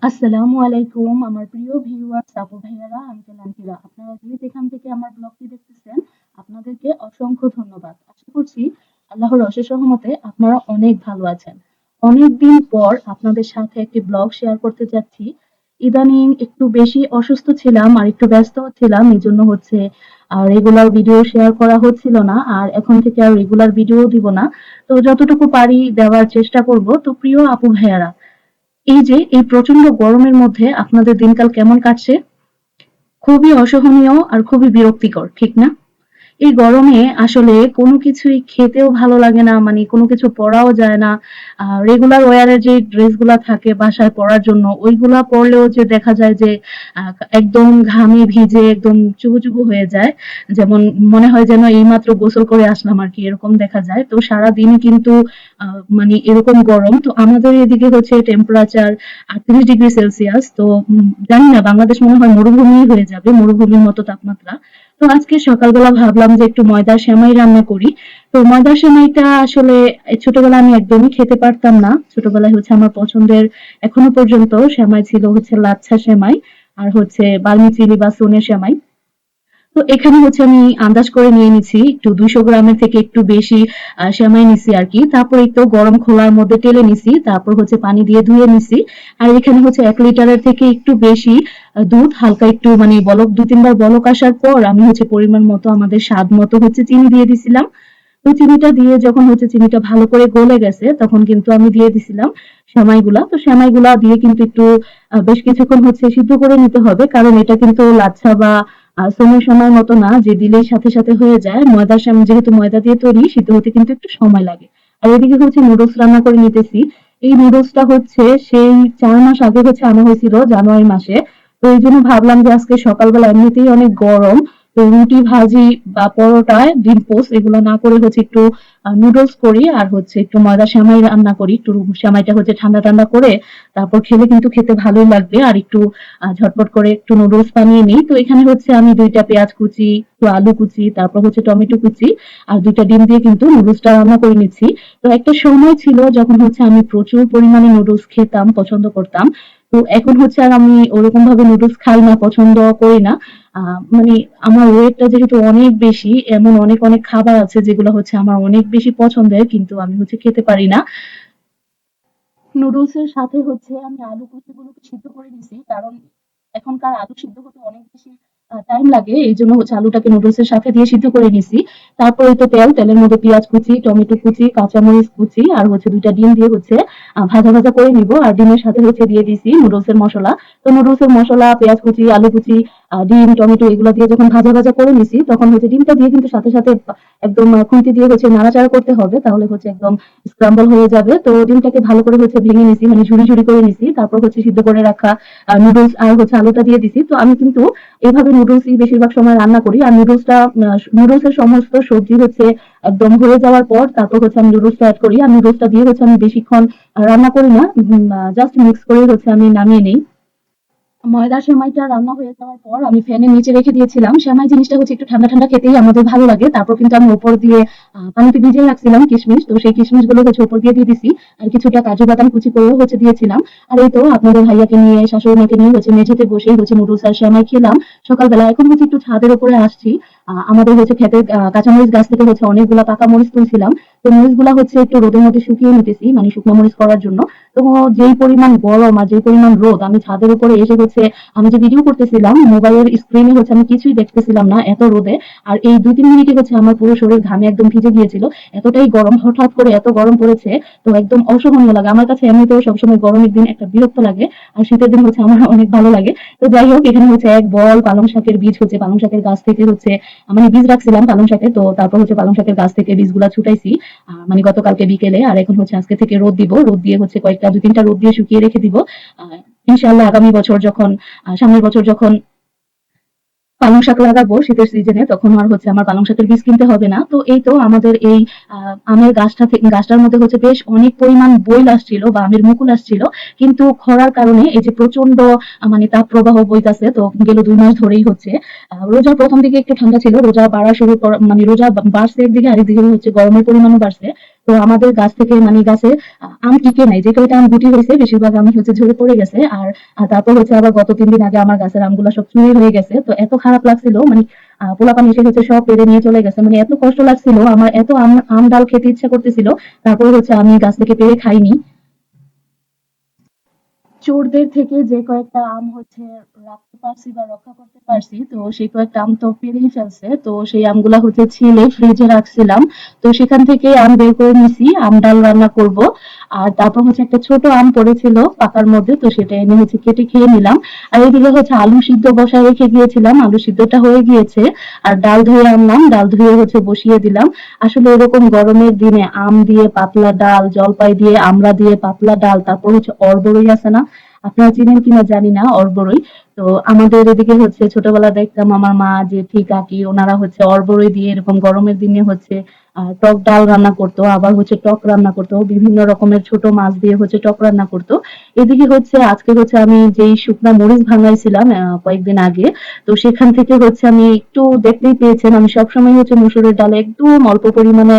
আসসালামু আলাইকুম আমার প্রিয় ভিউয়ার্স আপু ভাইয়ারা আঙ্কেল আন্টিরা, আপনারা যে যেখান থেকে আমার ব্লগটি দেখতেছেন আপনাদেরকে অসংখ্য ধন্যবাদ। আশা করছি আল্লাহর অশেষ রহমতে আপনারা অনেক ভালো আছেন। অনেকদিন পর আপনাদের সাথে একটি ব্লগ শেয়ার করতে যাচ্ছি। ইদানিং একটু বেশি অসুস্থ ছিলাম আর একটু ব্যস্ত ছিলাম, এই জন্য হচ্ছে রেগুলার ভিডিও শেয়ার করা হচ্ছিল না, আর এখন থেকে আর রেগুলার ভিডিও দিব না। তো যতটুকু পারি দেওয়ার চেষ্টা করব। তো প্রিয় আপু ভাইয়ারা, এই যে এই প্রচন্ড গরমের মধ্যে আপনাদের দিনকাল কেমন কাটছে? খুবই অসহনীয় আর খুবই বিরক্তিকর, ঠিক না? এই গরমে আসলে কোনো কিছুই খেতেও ভালো লাগে না, মানে কোনো কিছু পরাও যায় না। রেগুলার ওয়ারের যে ড্রেসগুলা থাকে বাসায় পরার জন্য ওইগুলা পরলেও যে দেখা যায় যে একদম ঘামে ভিজে একদম চুবু হয়ে যায়, যেমন মনে হয় যেন এইমাত্র গোসল করে আসলাম আর কি, এরকম দেখা যায়। তো সারাদিনই কিন্তু মানে এরকম গরম। তো আমাদের এদিকে হচ্ছে টেম্পারেচার 38 ডিগ্রি সেলসিয়াস। তো জানি না, বাংলাদেশ মনে হয় মরুভূমি হয়ে যাবে, মরুভূমির মতো তাপমাত্রা। তো আজকে সকালবেলা ভাবলাম যে একটু ময়দার সেমাই রান্না করি। তো ময়দার সেমাইটা আসলে ছোটবেলায় আমি একদমই খেতে পারতাম না। ছোটবেলায় হচ্ছে আমার পছন্দের এখনো পর্যন্ত সেমাই ছিল হচ্ছে লাচ্ছা সেমাই আর হচ্ছে বালমি চিলি বা সোনের সেমাই। তো এখানে হচ্ছে আমি আন্দাজ করে নিয়ে নিচ্ছি একটু 200 গ্রামের থেকে একটু বেশি সেমাই নিছি আর কি। তারপর একটু গরম খোলার মধ্যে টেলে নিছি, তারপর হচ্ছে পানি দিয়ে ধুয়ে নিছি। আর এখানে হচ্ছে 1 লিটারের থেকে একটু বেশি দুধ হালকা একটু মানে বলক 2-3 বার বলক আসার পর আমি হচ্ছে পরিমাণ মতো আমাদের স্বাদ মতো হচ্ছে চিনি দিয়ে দিছিলাম। তো চিনিটা দিয়ে যখন হচ্ছে চিনিটা ভালো করে গলে গেছে তখন কিন্তু আমি দিয়ে দিছিলাম সেমাইগুলা। তো সেমাইগুলা দিয়ে কিন্তু একটু বেশ কিছুক্ষণ হচ্ছে সিদ্ধ করে নিতে হবে, কারণ এটা কিন্তু লাচ্ছা বা সেমির সময় মতো না যে দিলেই সাথে সাথে হয়ে যায়। ময়দার সেমাই যেহেতু ময়দা দিয়ে তৈরি, সিদ্ধ হতে কিন্তু একটু সময় লাগে। আর এদিকে হচ্ছে নুডলস রান্না করে নিতেছি। এই নুডলসটা হচ্ছে সেই 4 মাস আগে হচ্ছে আনা হয়েছিল, জানুয়ারি মাসে। তো এই জন্য ভাবলাম যে আজকে সকালবেলা এমনিতেই অনেক গরম, তো রুটি ভাজি বা পরোটা ডিম পোস্ট এগুলো না করে হচ্ছে একটু নুডলস করি আর হচ্ছে একটু ময়দা সেমাই রান্না করি। একটু সেমাইটা হচ্ছে ঠান্ডা ঠান্ডা করে তারপর খেলে কিন্তু খেতে ভালোই লাগবে। আর একটু ঝটপট করে একটু নুডলস বানিয়ে নিই। তো এখানে হচ্ছে আমি 2টা পেঁয়াজ কুচি, একটু আলু কুচি, তারপর হচ্ছে টমেটো কুচি আর 2টা ডিম দিয়ে কিন্তু নুডলসটা রান্না করে নিচ্ছি। তো একটা সময় ছিল যখন হচ্ছে আমি প্রচুর পরিমাণে নুডলস খেতাম, পছন্দ করতাম। তো এখন হচ্ছে আর আমি ওরকম ভাবে নুডলস খাই না, পছন্দ করি না। মানে আমার ওয়েটটা যেহেতু অনেক বেশি, এমন অনেক অনেক খাবার আছে যেগুলো হচ্ছে আমার অনেক বেশি পছন্দের কিন্তু আমি হচ্ছে খেতে পারি না। নুডলসের সাথে হচ্ছে আমি আলু কুচিগুলোকে সিদ্ধ করে নিছি, কারণ এখনকার আলু সিদ্ধ হতে অনেক বেশি টাইম লাগে, এই জন্য হচ্ছে আলুটাকে নুডলসের সাথে দিয়ে সিদ্ধ করে নিছি। তারপরে তো তেলের মধ্যে পেঁয়াজ কুচি, টমেটো কুচি, কাঁচামরিচ কুচি আর হচ্ছে 2টা ডিম দিয়ে হচ্ছে ভাজা ভাজা করে নিব। আর ডিমের সাথে হচ্ছে দিয়ে দিছি নুডলসের মশলা। তো নুডলসের মশলা, পেঁয়াজ কুচি, আলু কুচি, ডিম, টমেটো এগুলো দিয়ে যখন ভাজা ভাজা করে নিছি তখন হচ্ছে ডিমটা দিয়ে কিন্তু সাথে সাথে একদম খুন্তি দিয়ে হচ্ছে নাড়াচাড়া করতে হবে, তাহলে হচ্ছে একদম স্ক্রাম্বল হয়ে যাবে। তো ডিমটাকে ভালো করে হচ্ছে ভেঙে নিছি, মানে ঝুড়ি ঝুড়ি করে নিছি। তারপর হচ্ছে সিদ্ধ করে রাখা নুডলস আর হচ্ছে আলুটা দিয়ে দিছি। তো আমি কিন্তু এভাবে নুডলসই বেশিরভাগ সময় রান্না করি। আর নুডলসের সমস্ত সবজি হচ্ছে একদম হয়ে যাওয়ার পর তারপর হচ্ছে আমি নুডলসটা এড করি। আর নুডলসটা দিয়ে হচ্ছে আমি বেশিক্ষণ রান্না করি না, জাস্ট মিক্স করে হচ্ছে আমি নামিয়ে নেই। ময়দার সেমাইটা রান্না হয়ে যাওয়ার পর আমি ফ্যানের নিচে রেখে দিয়েছিলাম। সেমাই জিনিসটা হচ্ছে একটু ঠান্ডা ঠান্ডা খেতেই আমাদের ভালো লাগে। তারপর কিন্তু আমি উপর দিয়ে পানিতে ভিজিয়ে রাখছিলাম কিশমিশ, তো সেই কিশমিশ গুলো হচ্ছে উপর দিয়ে দিছি। আর কিছুটা কাজু বাদাম কুচি করেও হচ্ছে দিয়েছিলাম। আর এই তো আপনাদের ভাইয়াকে নিয়ে, শাশুড়ি মাকে নিয়ে হচ্ছে মেঝেতে বসেই হচ্ছে নুডলস আর সেমাই খেলাম সকালবেলা। এখন হচ্ছে একটু ছাদের উপরে আসছি। আমাদের হচ্ছে ক্ষেতের কাঁচামরিচ গাছ থেকে হচ্ছে অনেকগুলা পাকা মরিচ তুলছিলাম। তো মরিচগুলা হচ্ছে একটু রোদের মধ্যে শুকিয়ে নিতেছি, মানে শুকনো মরিচ করার জন্য। তো যেই পরিমাণ গরম আর যেই পরিমাণ রোদ, আমি ছাদের উপরে এসে হচ্ছে আমি যে ভিডিও করতেছিলাম মোবাইলের স্ক্রিনে হচ্ছে আমি কিছুই দেখতেছিলাম না, এত রোদে। আর এই 2-3 মিনিটে হচ্ছে আমার পুরো শরীর ঘামে একদম ভিজে গিয়েছিল। এতটাই গরম, হঠাৎ করে এত গরম পড়েছে, তো একদম অসহনীয় লাগে আমার কাছে। এমনিতেও সবসময় গরমের দিন একটা বিরক্ত লাগে, আর শীতের দিন হচ্ছে আমার অনেক ভালো লাগে। তো যাই হোক, এখানে হচ্ছে এক বল পালং শাকের বীজ হচ্ছে পালং শাকের গাছ থেকে হচ্ছে মানে বীজ রাখছিলাম পালং শাকে, তো তারপর হচ্ছে পালং শাকের গাছ থেকে বীজগুলা ছুটাইছি মানে গতকালকে বিকেলে। আর এখন হচ্ছে আজকে থেকে রোদ দিব, রোদ দিয়ে হচ্ছে কয়েকটা 2-3টা রোদ দিয়ে শুকিয়ে রেখে দিব। ইনশাআল্লাহ আগামী বছর যখন সামনের বছর যখন পালং শাক লাগাবো শীতের সিজনে, তখন আর হচ্ছে আমার পালং শাকের বীজ কিনতে হবে না। তো এই তো আমাদের এই আমের গাছটার মধ্যে হচ্ছে বেশ অনেক পরিমাণ বইল আসছিল বা আমের মুকুল আসছিল, কিন্তু খরার কারণে এই যে প্রচন্ড মানে তাপ প্রবাহ বইতাছে, তো গেল 2 মাস ধরেই হচ্ছে রোজার প্রথম দিকে একটু ঠান্ডা ছিল, রোজা বাড়া শুরু মানে রোজা বাড়ছে একদিকে, আরেকদিকে হচ্ছে গরমের পরিমাণও বাড়ছে। তো আমাদের গাছ থেকে মানে গাছে আম টিকে নাই, যে কয়টা আম গুটি হয়েছে বেশিরভাগ আম হচ্ছে ঝরে পড়ে গেছে। আর তারপর হচ্ছে আবার গত 3 দিন আগে আমার গাছের আমগুলা সব চুরি হয়ে গেছে। তো এত খারাপ লাগছিল, মানে পোলাপান এসে হচ্ছে সব পেড়ে নিয়ে চলে গেছে, মানে এত কষ্ট লাগছিল, আমার এত আম আম ডাল খেতে ইচ্ছা করতেছিল, তারপরে হচ্ছে আমি গাছ থেকে পেড়ে খাইনি। চোরদের থেকে যে কয়েকটা আম হচ্ছে রাখতে পারছি বা রক্ষা করতে পারছি, তো সেই কয়েকটা আম তো পেড়েই ফেলছে। তো সেই আমগুলা হচ্ছে ছিলে ফ্রিজে রাখছিলাম। তো সেখান থেকে আম বের করে নিছি, আম ডাল রান্না করব। আর তারপর হচ্ছে একটা ছোট আম পড়েছিল পাকার মধ্যে, তো সেটা এনে হচ্ছে কেটে খেয়ে নিলাম। আর এদিকে হচ্ছে আলু সিদ্ধ বসায় রেখে গিয়েছিলাম, আলু সিদ্ধটা হয়ে গিয়েছে। আর ডাল ধুয়ে আনলাম, ডাল ধুয়ে হচ্ছে বসিয়ে দিলাম। আসলে এরকম গরমের দিনে আম দিয়ে পাতলা ডাল, জলপাই দিয়ে আমড়া দিয়ে পাতলা ডাল, তারপর হচ্ছে অরবড়ই আছে না, আপনারা চিনেন কিনা জানি না অরবড়ই। তো আমাদের এদিকে হচ্ছে ছোটবেলা দেখতাম আমার মা, জেঠি, কাকি ওনারা হচ্ছে অরবড়ই দিয়ে এরকম গরমের দিনে হচ্ছে টক ডাল রান্না করতো, আবার হচ্ছে টক রান্না করতো, বিভিন্ন রকমের ছোট মাছ দিয়ে হচ্ছে টক রান্না করতো। এদিকে হচ্ছে আজকে হচ্ছে আমি যেই শুকনা মরিচ ভাঙাইছিলাম কয়েকদিন আগে, তো সেখান থেকে হচ্ছে আমি একটু দেখতেই পেয়েছেন আমি সবসময় হচ্ছে মসুরের ডালে একদম অল্প পরিমাণে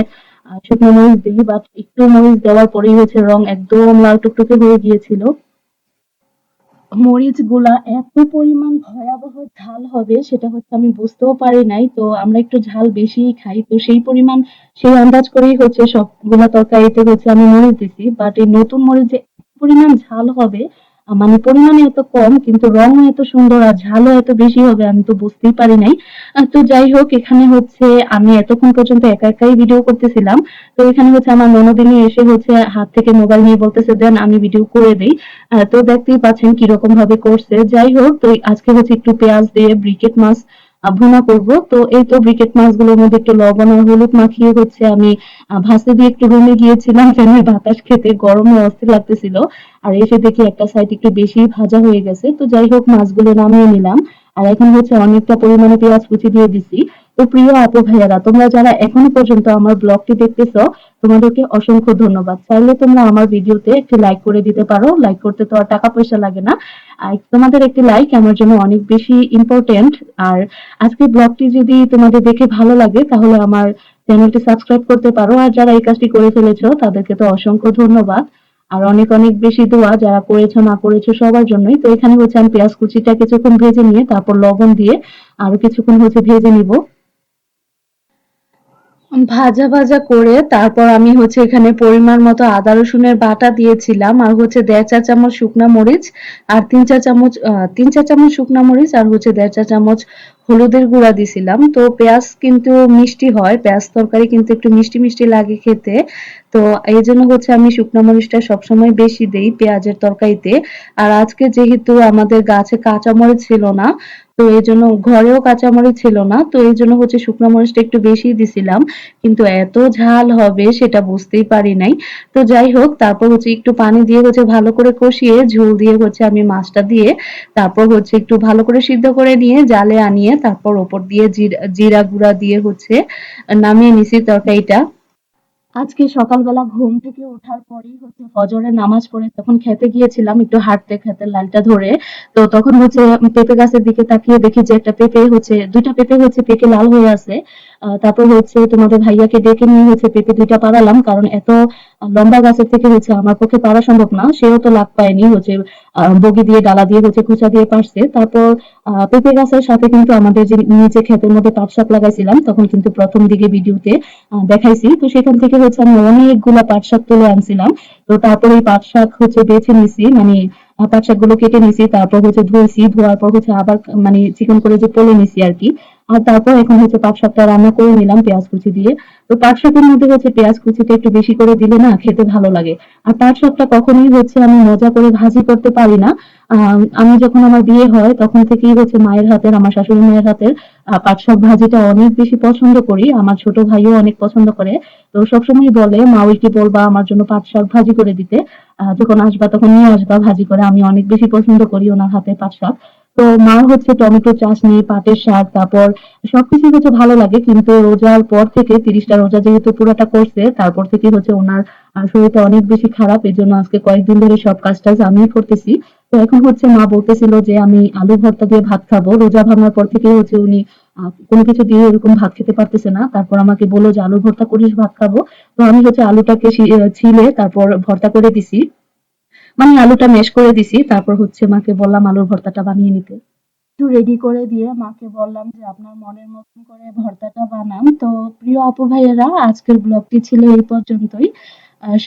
শুকনো মরিচ দিই, বাট একটু মরিচ দেওয়ার পরেই হচ্ছে রং একদম লাল টুকটুকে হয়ে গিয়েছিল। মরিচগুলা এত পরিমাণ ভয়াবহ ঝাল হবে সেটা হচ্ছে আমি বুঝতেও পারি নাই। তো আমরা একটু ঝাল বেশিই খাই। তো সেই পরিমাণ সেই আন্দাজ করেই হচ্ছে সবগুলা তরকারিতে হচ্ছে আমি মরিচ দিছি। বাট এই নতুন মরিচ যে এত পরিমাণ ঝাল হবে, মানে পরিমাণে এত কম কিন্তু রঙও এত সুন্দর আর ঝালও এত বেশি হবে আমি তো বুঝতেই পারি নাই। তো যাই হোক, এখানে হচ্ছে আমি এতক্ষণ পর্যন্ত একা একাই ভিডিও করতেছিলাম। তো এখানে হচ্ছে আমার ননদিনী এসে হচ্ছে হাত থেকে মোবাইল নিয়ে বলতেছে দেন আমি ভিডিও করে দেই। তো দেখতেই পাচ্ছেন কিরকম ভাবে করছে। যাই হোক, তো আজকে হচ্ছে একটু পেঁয়াজ দিয়ে ব্রিকেট মাছ ভুনা করব। তো এই তো ব্রিকেট মাছগুলোর মধ্যে একটু লবণ আর হলুদ মাখিয়ে হচ্ছে আমি ভাজতে দিয়ে একটু রুমে গিয়েছিলাম ফ্যানের বাতাস খেতে, গরমে অস্থির লাগতেছিল। আর এসে দেখি একটা সাইড একটু বেশি ভাজা হয়ে গেছে। তো যাই হোক, মাছগুলো নামিয়ে নিলাম। আর এখন হচ্ছে অনেকটা পরিমাণে পেঁয়াজ কুচি দিয়ে দিছি। তো প্রিয় আপু ভাইয়ারা, তোমরা যারা এখনো পর্যন্ত আমার ব্লগটি দেখতেছো, তোমাদেরকে অসংখ্য ধন্যবাদ। চাইলে তোমরা আমার ভিডিওতে একটি লাইক করে দিতে পারো, লাইক করতে তো আর টাকা পয়সা লাগে না। আর তোমাদের একটি লাইক আমার জন্য অনেক বেশি ইম্পর্টেন্ট। আর আজকে ব্লগটি যদি তোমাদের দেখে ভালো লাগে তাহলে আমার চ্যানেলটি সাবস্ক্রাইব করতে পারো। আর যারা এই কাজটি করে ফেলেছো তাদেরকে তো অসংখ্য ধন্যবাদ। আর অনেক অনেক বেশি দোয়া যারা করেছো না করেছো সবার জন্যই। তো এখানে হচ্ছে আমি পেঁয়াজ কুচিটা কিছুক্ষণ ভেজে নিয়ে তারপর লবণ দিয়ে আরো কিছুক্ষণ হচ্ছে ভেজে নিব। ভাজা ভাজা করে তারপর আমি হচ্ছে এখানে পরিমাণ মতো আদা রসুনের বাটা দিয়েছিলাম, আর হচ্ছে 1.5 চা চামচ শুকনা মরিচ, আর 3 চা চামচ 3 চা চামচ শুকনা মরিচ, আর হচ্ছে 1.5 চা চামচ হলুদের গুঁড়া দিছিলাম। তো পেঁয়াজ কিন্তু মিষ্টি হয়, পেঁয়াজ তরকারি কিন্তু একটু মিষ্টি মিষ্টি লাগে খেতে। তো এই জন্য হচ্ছে আমি শুকনা মরিচটা সবসময় বেশি দেই পেঁয়াজের তরকারিতে। আর আজকে যেহেতু আমাদের গাছে কাঁচা মরিচ ছিল না, তো এই জন্য ঘরেও কাঁচামরিচ ছিল না, তো এই জন্য হচ্ছে শুকনো মরিচটা একটু বেশি দিছিলাম। কিন্তু এত ঝাল হবে সেটা বুঝতেই পারি নাই। তো যাই হোক, তারপর হচ্ছে একটু পানি দিয়ে হচ্ছে ভালো করে কষিয়ে ঝোল দিয়ে হচ্ছে আমি মাছটা দিয়ে তারপর হচ্ছে একটু ভালো করে সিদ্ধ করে নিয়ে জালে আনিয়ে তারপর ওপর দিয়ে জিরা জিরা গুঁড়া দিয়ে হচ্ছে নামিয়ে নিছি তরকারিটা। আজকে সকালবেলা ঘুম থেকে ওঠার পরেই হচ্ছে ফজরের নামাজ পড়ে তখন খেতে গিয়েছিলাম একটু হাঁটতে, খেতের লাইনটা ধরে। তো তখন হচ্ছে পেঁপে গাছের দিকে তাকিয়ে দেখি যে একটা পেঁপে হচ্ছে, দুইটা পেঁপে হচ্ছে পেকে লাল হয়ে আছে। তারপর হচ্ছে তোমাদের ভাইয়াকে ডেকে নিয়ে হচ্ছে পেঁপে দুইটা পাড়ালাম, কারণ এত লম্বা গাছের থেকে হচ্ছে আমার পক্ষে পারা সম্ভব না, সেও তো লাভ পায়নি হচ্ছে বগি দিয়ে ডালা দিয়ে হচ্ছে খোঁচা দিয়ে পারছে। তারপর পেঁপে গাছের সাথে কিন্তু আমাদের যে নিচে ক্ষেতের মধ্যে পাট শাক লাগাইছিলাম তখন কিন্তু প্রথম দিকে ভিডিওতে দেখাইছি। তো সেখান থেকে হচ্ছে আমি অনেকগুলা পাট শাক তুলে আনছিলাম। তো তারপর এই পাট শাক হচ্ছে বেছে নিছি, মানে পাট শাক গুলো কেটে নিছি, তারপর হচ্ছে ধুইছি, ধোয়ার পর হচ্ছে আবার মানে চিকন করে যে পলে নিছি আর কি। আর তারপর এখন হচ্ছে পাট শাকটা রান্না করে নিলাম পেঁয়াজ কুচি দিয়ে। তো পাট শাকের মধ্যে হচ্ছে পেঁয়াজ কুচিটা একটু বেশি করে দিলে না খেতে ভালো লাগে। আর পাট শাকটা কখনোই হচ্ছে আমি মজা করে ভাজি করতে পারি না। আমি যখন আমার বিয়ে হয় তখন থেকেই হচ্ছে মায়ের হাতের, আমার শাশুড়ি মায়ের হাতের পাট শাক ভাজিটা অনেক বেশি পছন্দ করি। আমার ছোট ভাইও অনেক পছন্দ করে। তো সবসময় বলে মা ওইকে বলবা আমার জন্য পাট শাক ভাজি করে দিতে। যখন আসবা তখন নিয়ে আসবা ভাজি করে। আমি অনেক বেশি পছন্দ করি ওনার হাতের পাট শাক। তো মা হচ্ছে টমেটো চাটনি, পাটের শাক, তারপর সবকিছুই হচ্ছে ভালো লাগে। কিন্তু রোজার পর থেকে 30টা রোজা যেহেতু পুরাটা করছে, তারপর থেকে হচ্ছে উনার শরীরটা অনেক বেশি খারাপ। এজন্য আজকে কয়েকদিন ধরে সব কাজ-টাজ আমিই করতেছি। তো এখন হচ্ছে মা বলতেছিল যে আমি আলু ভর্তা দিয়ে ভাত খাবো। রোজা ভাঙার পর থেকেই হচ্ছে উনি কোনো কিছু দিয়ে এরকম ভাত খেতে পারতেছে না। তারপর আমাকে বলল যে আলু ভর্তা করিস, ভাত খাবো। তো আমি হচ্ছে আলুটাকে ছিলে তারপর ভর্তা করে দিছি, মানে আলুটা ম্যাশ করে দিছি। তারপর হচ্ছে মাকে বললাম আলুর ভর্তাটা বানিয়ে নিতে। একটু রেডি করে দিয়ে মাকে বললাম যে আপনার মনের মতন করে ভর্তাটা বানান। তো প্রিয় আপু ভাইয়েরা, আজকের ব্লগটি ছিল এই পর্যন্তই।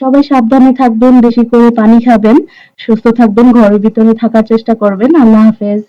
সবাই সাবধানে থাকবেন, বেশি করে পানি খাবেন, সুস্থ থাকবেন, ঘরের ভিতরে থাকার চেষ্টা করবেন। আল্লাহ হাফেজ।